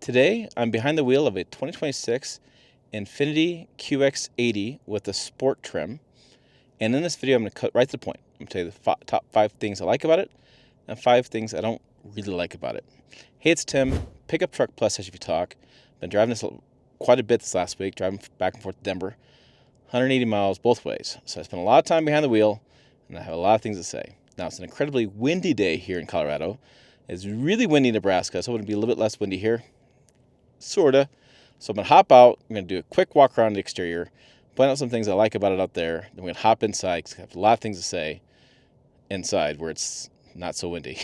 Today, I'm behind the wheel of a 2026 Infiniti QX80 with a sport trim. And in this video, I'm going to cut right to the point. I'm going to tell you the top 5 things I like about it and 5 things I don't really like about it. Hey, it's Tim, Pickup Truck Plus SUV Talk. Been driving this quite a bit this last week, driving back and forth to Denver. 180 miles both ways. So I spent a lot of time behind the wheel, and I have a lot of things to say. Now, it's an incredibly windy day here in Colorado. It's really windy in Nebraska, so it would be a little bit less windy here. Sorta. So I'm going to hop out. I'm going to do a quick walk around the exterior, point out some things I like about it out there. Then we're going to hop inside because I have a lot of things to say inside where it's not so windy.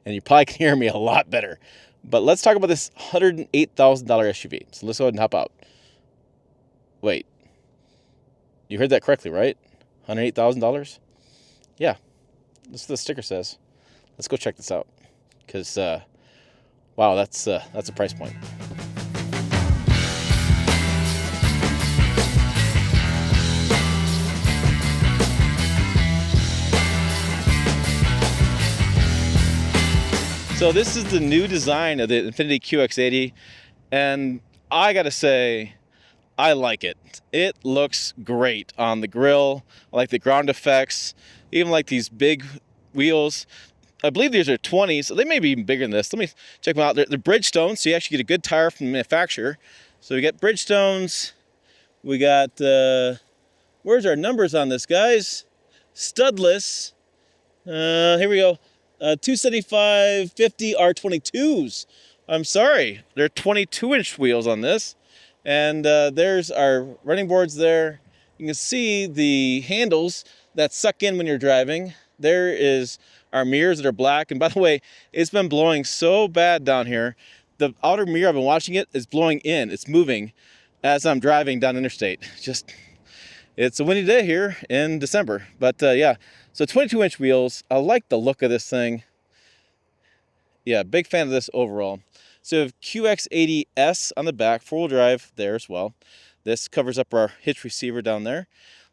And you probably can hear me a lot better. But let's talk about this $108,000 SUV. So let's go ahead and hop out. Wait. You heard that correctly, right? $108,000? Yeah. That's what the sticker says. Let's go check this out. Because, wow, that's a price point. So this is the new design of the Infiniti QX80, and I gotta say, I like it. It looks great on the grill. I like the ground effects, even like these big wheels. I believe these are 20s, so they may be even bigger than this. Let me check them out. They're Bridgestone, so you actually get a good tire from the manufacturer. So we got Bridgestones. We got, where's our numbers on this, guys? Studless. Here we go. 275 50 R22s. I'm sorry, they're 22-inch wheels on this. And there's our running boards there. You can see the handles that suck in when you're driving. There is our mirrors that are black. And by the way, it's been blowing so bad down here. The outer mirror, I've been watching it, is blowing in. It's moving as I'm driving down interstate. It's a windy day here in December. But yeah, so 22-inch wheels. I like the look of this thing. Yeah, big fan of this overall. So we have QX80S on the back, 4-wheel drive there as well. This covers up our hitch receiver down there.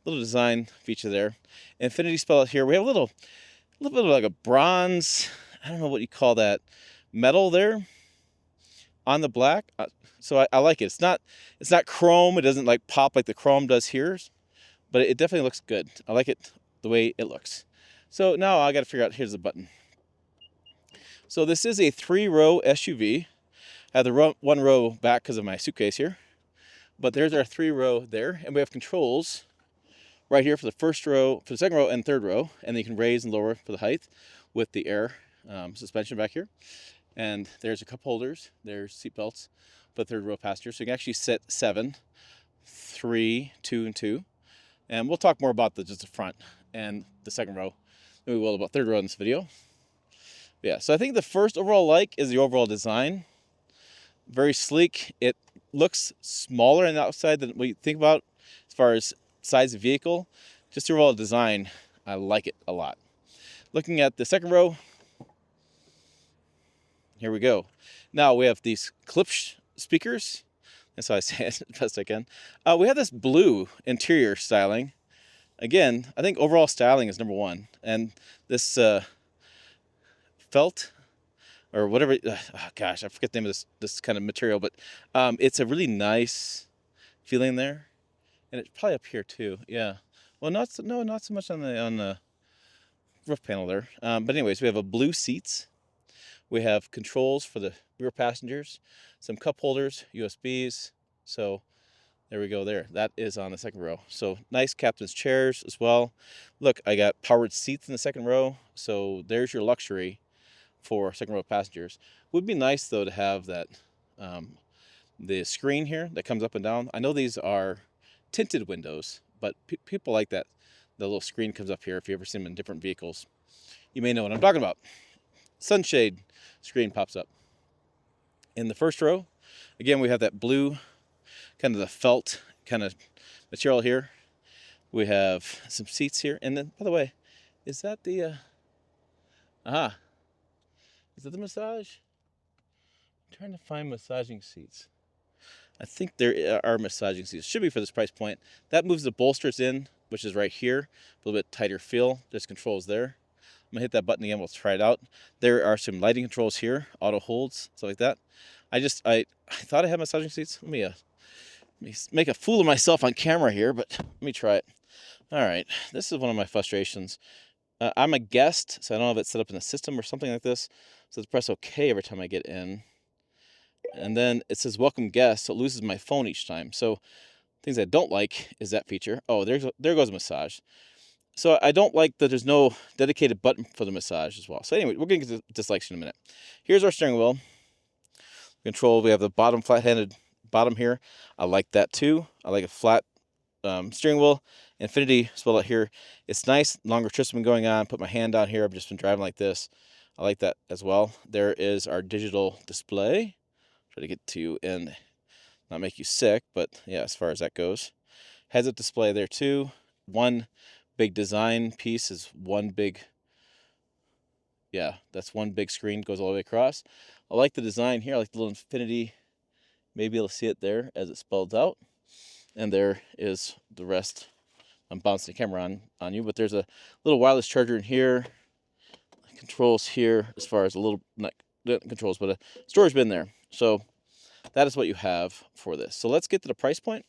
Little design feature there. Infiniti spell out here. We have a little bit of like a bronze, I don't know what you call that, metal there on the black. So I like it. It's not chrome. It doesn't like pop like the chrome does here, but it definitely looks good. I like it the way it looks. So now I got to figure out, here's the button. So this is a 3-row SUV. I have the 1 row back because of my suitcase here. But there's our 3-row there. And we have controls right here for the first row, for the second row and third row. And then you can raise and lower for the height with the air suspension back here. And there's a cup holders. There's seat belts for the third row passenger. So you can actually sit 7, 3, 2, and 2. And we'll talk more about just the front and the second row than we will about third row in this video. Yeah, so I think the first overall like is the overall design. Very sleek. It looks smaller on the outside than what you think about as far as size of vehicle. Just the overall design, I like it a lot. Looking at the second row, here we go. Now we have these clip speakers. That's how I say it as best I can. We have this blue interior styling. Again, I think overall styling is number 1. And this felt or whatever, gosh, I forget the name of this kind of material, but it's a really nice feeling there. And it's probably up here too. Yeah. Well, not so much on the roof panel there. But anyways, we have a blue seats. We have controls for the rear passengers, some cup holders, USBs. So there we go there. That is on the second row. So nice captain's chairs as well. Look, I got powered seats in the second row. So there's your luxury for second row passengers. Would be nice though to have that the screen here that comes up and down. I know these are tinted windows, but people like that. The little screen comes up here. If you ever see them in different vehicles, you may know what I'm talking about. Sunshade screen pops up. In the first row, again, we have that blue, kind of the felt kind of material here. We have some seats here. And then, by the way, is that the, is that the massage? I'm trying to find massaging seats. I think there are massaging seats. Should be for this price point. That moves the bolsters in, which is right here. A little bit tighter feel. There's controls there. I'm gonna hit that button again. We'll try it out. There are some lighting controls here, auto holds, stuff like that. I thought I had massaging seats. Let me make a fool of myself on camera here, but let me try it. All right, this is one of my frustrations. I'm a guest, so I don't have it set up in the system or something like this. So let's press OK every time I get in. And then it says welcome guest, so it loses my phone each time. So things I don't like is that feature. Oh, there goes massage. So I don't like that there's no dedicated button for the massage as well. So anyway, we're going to get to dislikes in a minute. Here's our steering wheel. Control, we have the bottom flat-handed bottom here. I like that too. I like a flat steering wheel. Infiniti spelled out here. It's nice. Longer trips have been going on. Put my hand down here. I've just been driving like this. I like that as well. There is our digital display. Try to get to and not make you sick, but yeah, as far as that goes. Heads-up display there too. One big design piece is one big, yeah, that's one big screen, goes all the way across. I like the design here. I like the little Infiniti. Maybe you'll see it there as it spells out. And there is the rest. I'm bouncing the camera on you, but there's a little wireless charger in here. Controls here as far as a little, not controls, but a storage bin there. So that is what you have for this. So let's get to the price point.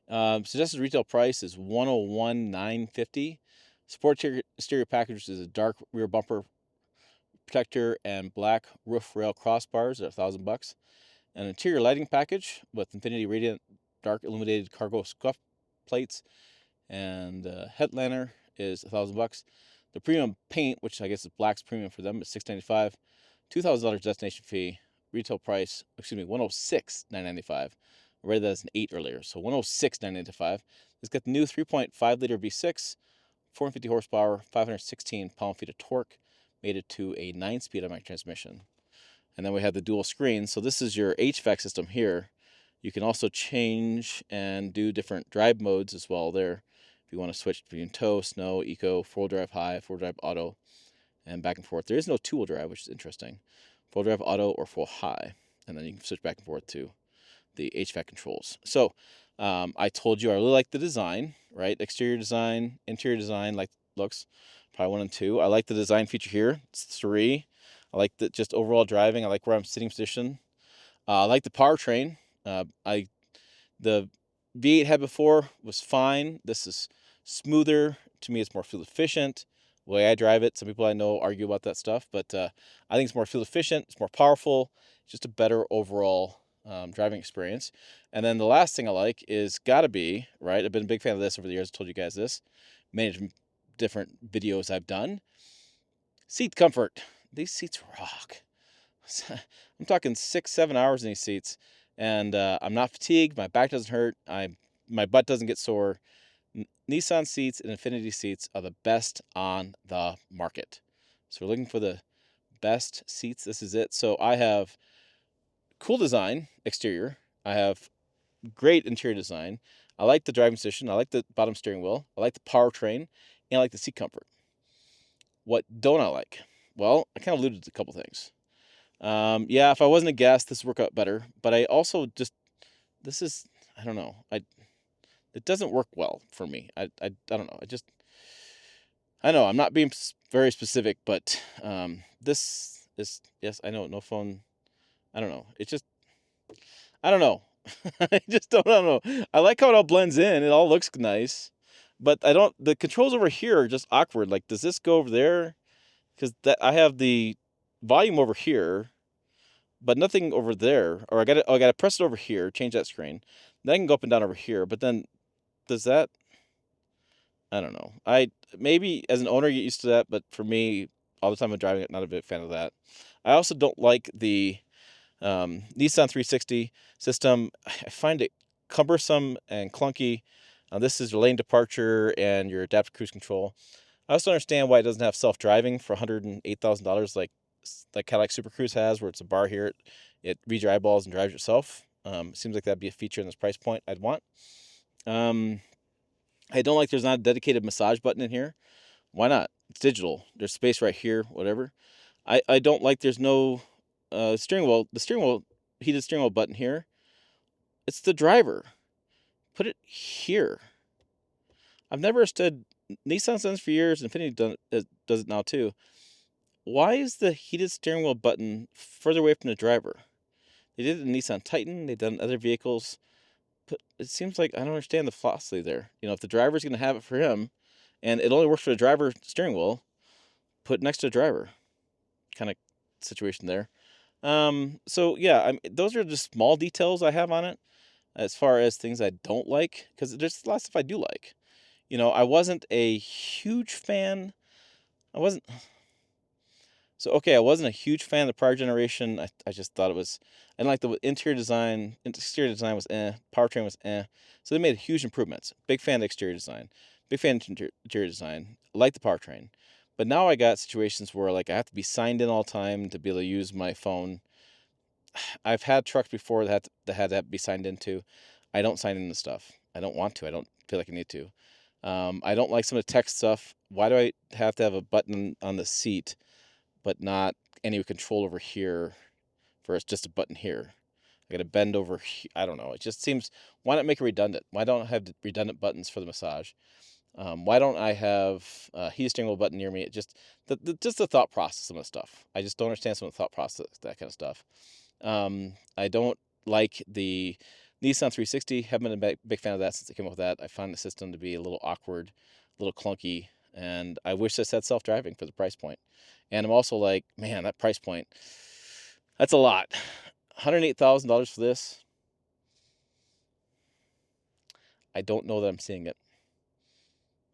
Suggested retail price is $101,950. Sport exterior package, which is a dark rear bumper protector and black roof rail crossbars at $1,000. An interior lighting package with Infiniti Radiant dark illuminated cargo scuff plates and headliner is $1,000. The premium paint, which I guess is black's premium for them, is $695. $2,000 destination fee. Retail price, $106,995. I read that as an 8 earlier, so $106,995. It's got the new 3.5 liter V6, 450 horsepower, 516 pound-feet of torque, made it to a 9-speed automatic transmission. And then we have the dual screen. So this is your HVAC system here. You can also change and do different drive modes as well there. If you want to switch between tow, snow, eco, 4-wheel drive high, 4-wheel drive auto, and back and forth. There is no 2-wheel drive, which is interesting. 4-wheel drive auto or 4 high. And then you can switch back and forth to the HVAC controls. So I told you I really like the design, right? Exterior design, interior design, like looks. Probably 1 and 2. I like the design feature here. It's 3. I like the just overall driving. I like where I'm sitting position. I like the powertrain. The V8 had before was fine. This is smoother. To me, it's more fuel efficient. The way I drive it, some people I know argue about that stuff, but I think it's more fuel efficient. It's more powerful. It's just a better overall driving experience. And then the last thing I like is gotta be, right? I've been a big fan of this over the years. I told you guys this. Many different videos I've done. Seat comfort. These seats rock. I'm talking 6-7 hours in these seats, and I'm not fatigued. My back doesn't hurt. My butt doesn't get sore. Nissan seats and Infiniti seats are the best on the market. So we're looking for the best seats. This is it. So I have cool design exterior. I have great interior design. I like the driving position. I like the bottom steering wheel. I like the powertrain, and I like the seat comfort. What don't I like? Well, I kind of alluded to a couple things. Yeah, if I wasn't a guest, this would work out better. But I also just, this is, I don't know. It doesn't work well for me. I don't know. I know I'm not being very specific, but this is, yes, I know, no phone. I don't know. It's just, I don't know. I just don't know. I like how it all blends in. It all looks nice, but the controls over here are just awkward. Like, does this go over there? Because I have the volume over here, but nothing over there. Or I gotta press it over here, change that screen. Then I can go up and down over here. But then does that? I don't know. Maybe as an owner you get used to that, but for me, all the time I'm driving it, not a big fan of that. I also don't like the Nissan 360 system. I find it cumbersome and clunky. This is your lane departure and your adaptive cruise control. I also understand why it doesn't have self-driving for $108,000 like Cadillac Super Cruise has, where it's a bar here. It reads your eyeballs and drives yourself. It seems like that'd be a feature in this price point I'd want. I don't like there's not a dedicated massage button in here. Why not? It's digital. There's space right here, whatever. I don't like there's no steering wheel. The heated steering wheel button here. It's the driver. Put it here. I've never understood. Nissan's done this for years. Infiniti does it now too. Why is the heated steering wheel button further away from the driver? They did it in Nissan Titan. They've done other vehicles. But it seems like I don't understand the philosophy there. You know, if the driver's going to have it for him, and it only works for the driver steering wheel, put it next to the driver. Kind of situation there. So yeah, those are just small details I have on it as far as things I don't like, because there's a lot of stuff I do like. You know, I wasn't a huge fan. I wasn't. So, okay, I wasn't a huge fan of the prior generation. I just thought it was, I didn't like the interior design. Exterior design was powertrain was So they made huge improvements. Big fan of exterior design. Big fan of interior design. Like the powertrain. But now I got situations where like I have to be signed in all the time to be able to use my phone. I've had trucks before that had to be signed into. I don't sign in the stuff. I don't want to. I don't feel like I need to. I don't like some of the text stuff. Why do I have to have a button on the seat but not any control over here for it's just a button here? I got to bend over here. I don't know. It just seems, why not make it redundant? Why don't I have redundant buttons for the massage? Why don't I have a heat steering wheel button near me? It just the thought process of the stuff. I just don't understand some of the thought process, that kind of stuff. I don't like the Nissan 360. Haven't been a big fan of that since it came up with that. I find the system to be a little awkward, a little clunky, and I wish this had self-driving for the price point. And I'm also like, man, that price point, that's a lot. $108,000 for this. I don't know that I'm seeing it.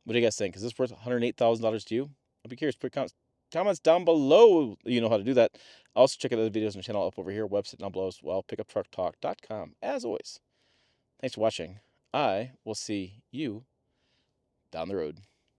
What do you guys think? Is this worth $108,000 to you? I'd be curious. Put comments down below. You know how to do that. Also, check out other videos on the channel up over here. Website down below as well. Pickuptrucktalk.com. As always, thanks for watching. I will see you down the road.